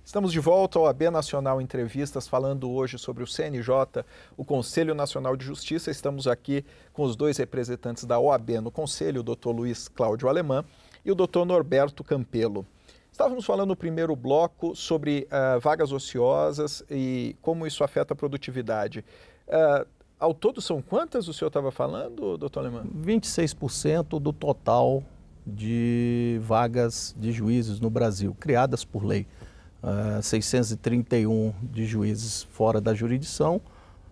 Estamos de volta ao OAB Nacional Entrevistas, falando hoje sobre o CNJ, o Conselho Nacional de Justiça. Estamos aqui com os dois representantes da OAB no Conselho, o Dr. Luiz Cláudio Alemã e o Dr. Norberto Campelo. Estávamos falando no primeiro bloco sobre vagas ociosas e como isso afeta a produtividade. Ao todo são quantas o senhor estava falando, doutor Alemã? 26% do total de vagas de juízes no Brasil, criadas por lei. 631 de juízes fora da jurisdição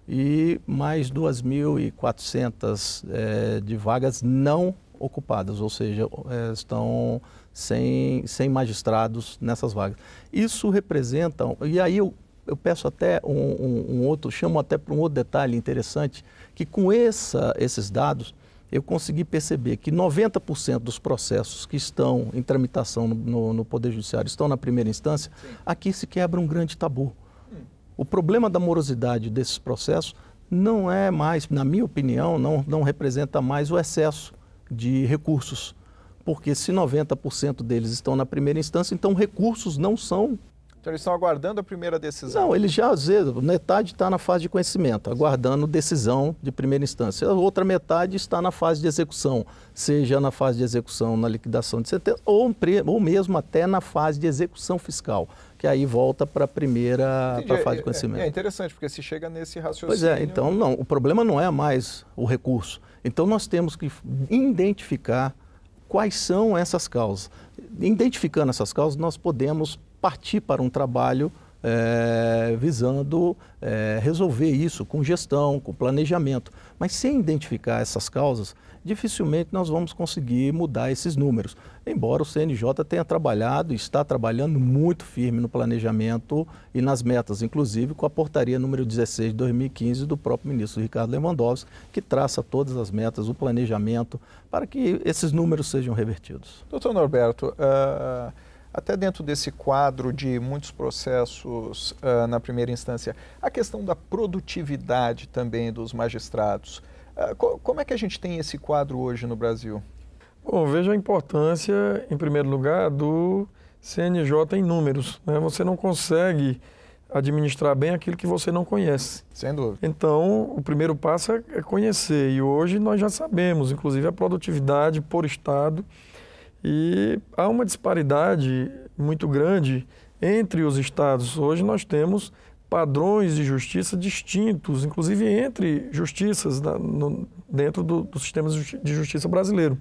e mais 2.400 de vagas não ocupadas, ou seja, estão sem magistrados nessas vagas. Isso representa, e aí eu peço até chamo até para um outro detalhe interessante, que com esses dados eu consegui perceber que 90% dos processos que estão em tramitação no Poder Judiciário estão na primeira instância. Sim. Aqui se quebra um grande tabu. O problema da morosidade desses processos não é mais, na minha opinião, não representa mais o excesso de recursos, porque se 90% deles estão na primeira instância, então recursos não são... Então eles estão aguardando a primeira decisão? Não, eles já, às vezes, metade está na fase de conhecimento, aguardando decisão de primeira instância. A outra metade está na fase de execução, seja na fase de execução na liquidação de sentença ou mesmo até na fase de execução fiscal, que aí volta para a primeira fase de conhecimento. É interessante, porque se chega nesse raciocínio... Pois é, então não, o problema não é mais o recurso. Então nós temos que identificar quais são essas causas. Identificando essas causas, nós podemos partir para um trabalho visando resolver isso com gestão, com planejamento. Mas sem identificar essas causas, dificilmente nós vamos conseguir mudar esses números. Embora o CNJ tenha trabalhado e está trabalhando muito firme no planejamento e nas metas, inclusive com a portaria número 16 de 2015 do próprio ministro Ricardo Lewandowski, que traça todas as metas, o planejamento, para que esses números sejam revertidos. Doutor Norberto, até dentro desse quadro de muitos processos na primeira instância, a questão da produtividade também dos magistrados, como é que a gente tem esse quadro hoje no Brasil? Bom, veja a importância, em primeiro lugar, do CNJ em números, né? Você não consegue administrar bem aquilo que você não conhece. Sem dúvida. Então, o primeiro passo é conhecer, e hoje nós já sabemos, inclusive a produtividade por estado. E há uma disparidade muito grande entre os estados. Hoje nós temos padrões de justiça distintos, inclusive entre justiças dentro do sistema de justiça brasileiro.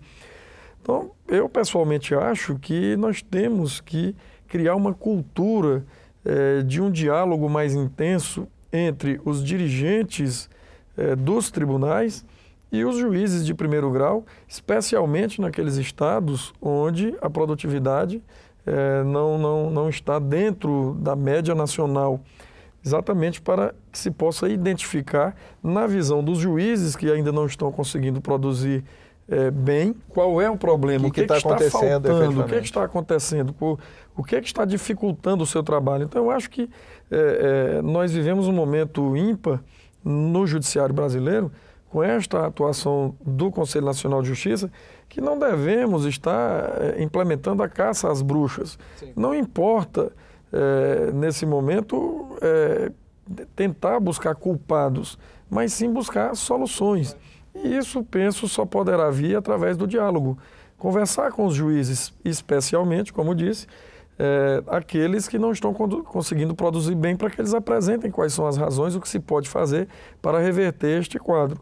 Então, eu pessoalmente acho que nós temos que criar uma cultura de um diálogo mais intenso entre os dirigentes dos tribunais e os juízes de primeiro grau, especialmente naqueles estados onde a produtividade não está dentro da média nacional, exatamente para que se possa identificar, na visão dos juízes que ainda não estão conseguindo produzir bem, qual é o problema, o que está faltando, o que está acontecendo, o que está dificultando o seu trabalho. Então, eu acho que nós vivemos um momento ímpar no judiciário brasileiro, com esta atuação do Conselho Nacional de Justiça, que não devemos estar implementando a caça às bruxas. Sim. Não importa, nesse momento, tentar buscar culpados, mas sim buscar soluções. E isso, penso, só poderá vir através do diálogo. Conversar com os juízes, especialmente, como disse, aqueles que não estão conseguindo produzir bem, para que eles apresentem quais são as razões, o que se pode fazer para reverter este quadro.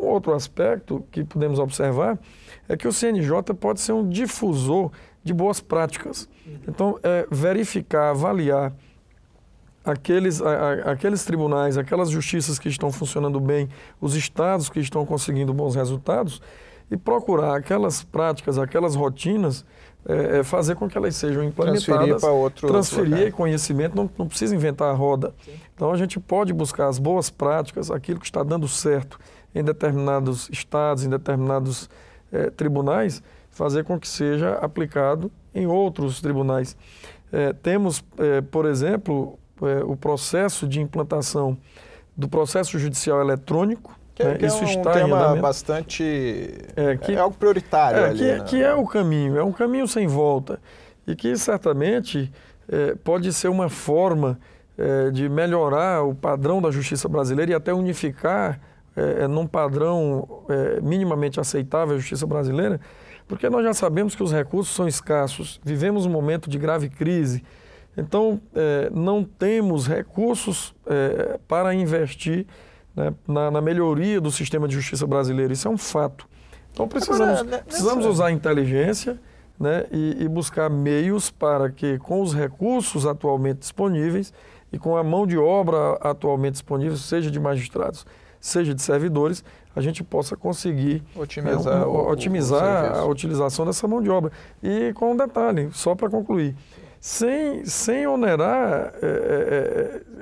Um outro aspecto que podemos observar é que o CNJ pode ser um difusor de boas práticas. Então, verificar, avaliar aqueles tribunais, aquelas justiças que estão funcionando bem, os estados que estão conseguindo bons resultados, e procurar aquelas práticas, aquelas rotinas, fazer com que elas sejam implementadas. Transferir para outros Transferir conhecimento, não precisa inventar a roda. Sim. Então, a gente pode buscar as boas práticas, aquilo que está dando certo em determinados estados, em determinados tribunais, fazer com que seja aplicado em outros tribunais. Temos, por exemplo, o processo de implantação do processo judicial eletrônico. Que isso é um tema bastante... é algo prioritário ali, né? Que é o caminho, é um caminho sem volta. E que certamente pode ser uma forma de melhorar o padrão da justiça brasileira e até unificar num padrão minimamente aceitável a justiça brasileira, porque nós já sabemos que os recursos são escassos, vivemos um momento de grave crise, então não temos recursos para investir, né, na melhoria do sistema de justiça brasileiro. Isso é um fato. Então precisamos usar a inteligência, né, e buscar meios para que, com os recursos atualmente disponíveis e com a mão de obra atualmente disponível, seja de magistrados, seja de servidores, a gente possa conseguir otimizar a utilização dessa mão de obra. E com um detalhe, só para concluir, sem onerar,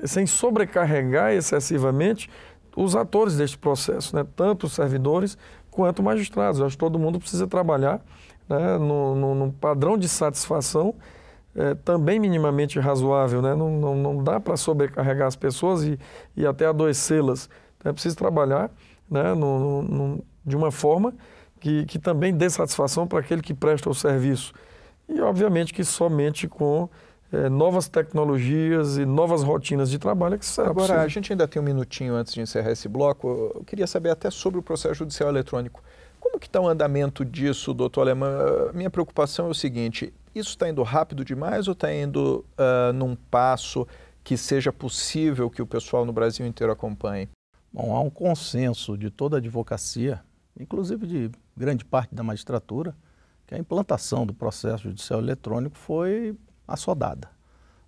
sem sobrecarregar excessivamente os atores deste processo, né? Tanto os servidores quanto magistrados. Eu acho que todo mundo precisa trabalhar, né, num padrão de satisfação também minimamente razoável, né? Não dá para sobrecarregar as pessoas e até adoecê-las. É preciso trabalhar, né, de uma forma que também dê satisfação para aquele que presta o serviço. E, obviamente, que somente com novas tecnologias e novas rotinas de trabalho é que será Agora, possível. a gente ainda tem um minutinho antes de encerrar esse bloco. Eu queria saber até sobre o processo judicial eletrônico. Como que está o andamento disso, doutor Alemã? Minha preocupação é o seguinte, isso está indo rápido demais ou está indo num passo que seja possível que o pessoal no Brasil inteiro acompanhe? Bom, há um consenso de toda a advocacia, inclusive de grande parte da magistratura, que a implantação do processo judicial eletrônico foi assodada.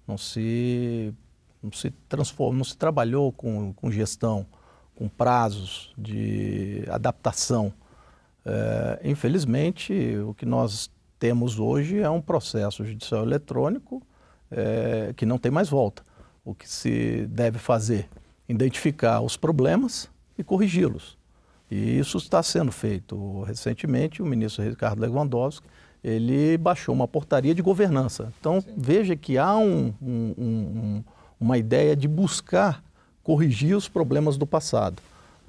Não se trabalhou com gestão, com prazos de adaptação. Infelizmente, o que nós temos hoje é um processo judicial eletrônico que não tem mais volta. O que se deve fazer? Identificar os problemas e corrigi-los. E isso está sendo feito. Recentemente, o ministro Ricardo Lewandowski, ele baixou uma portaria de governança. Então, sim, veja que há uma ideia de buscar corrigir os problemas do passado.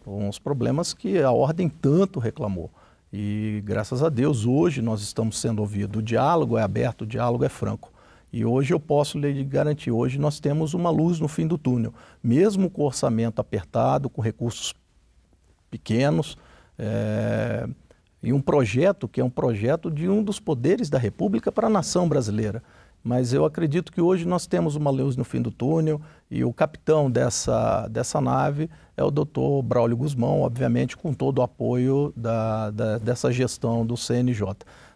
Os problemas que a ordem tanto reclamou. E, graças a Deus, hoje nós estamos sendo ouvidos. O diálogo é aberto, o diálogo é franco. E hoje eu posso lhe garantir, hoje nós temos uma luz no fim do túnel. Mesmo com o orçamento apertado, com recursos pequenos, e um projeto que é um projeto de um dos poderes da República para a nação brasileira. Mas eu acredito que hoje nós temos uma luz no fim do túnel e o capitão dessa nave é o doutor Braulio Guzmão, obviamente com todo o apoio dessa gestão do CNJ.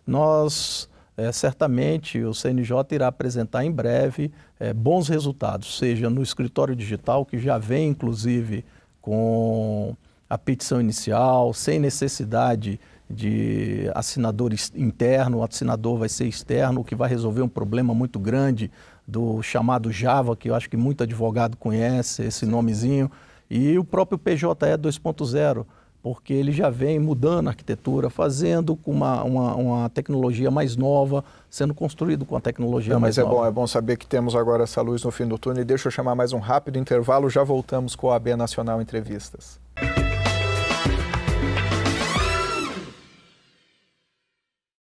Nós, certamente, o CNJ irá apresentar em breve bons resultados, seja no escritório digital, que já vem inclusive com a petição inicial, sem necessidade de assinador interno, o assinador vai ser externo, o que vai resolver um problema muito grande do chamado Java, que eu acho que muito advogado conhece esse nomezinho, e o próprio PJE 2.0, porque ele já vem mudando a arquitetura, fazendo com uma tecnologia mais nova, sendo construído com a tecnologia mais nova. É bom saber que temos agora essa luz no fim do túnel. E deixa eu chamar mais um rápido intervalo, já voltamos com o OAB Nacional Entrevistas.